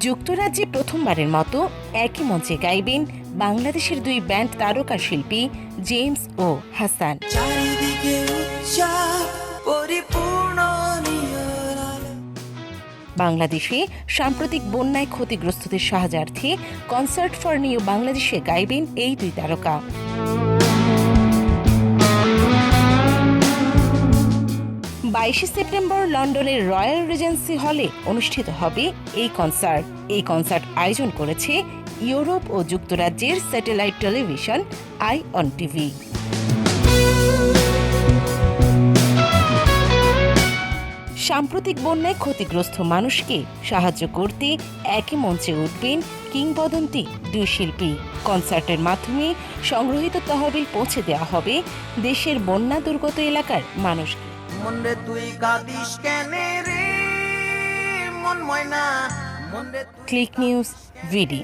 যুক্তরাজ্যে প্রথমবারের মতো একই মঞ্চে গাইবেন বাংলাদেশের দুই ব্যান্ড তারকা শিল্পী জেমস ও হাসান। বাংলাদেশে সাম্প্রতিক বন্যায় ক্ষতিগ্রস্তদের সাহায্যার্থে কনসার্ট ফর নিউ বাংলাদেশে গাইবেন এই দুই তারকা। 22 সেপ্টেম্বর লন্ডনের রয়্যাল রিজেন্সি হলে অনুষ্ঠিত হবে এই কনসার্ট। এই কনসার্ট আয়োজন করেছে ইউরোপ ও যুক্তরাজ্যের স্যাটেলাইট টেলিভিশন আই-অন টিভি। সাম্প্রতিক বন্যায় ক্ষতিগ্রস্ত মানুষকে সাহায্য করতে একই মঞ্চে উঠবেন কিংবদন্তি দুই শিল্পী। কনসার্টের মাধ্যমে সংগ্রহিত তহবিল পৌঁছে দেওয়া হবে দেশের বন্যা দুর্গত এলাকার মানুষকে। ক্লিক নিউজ ভিডি।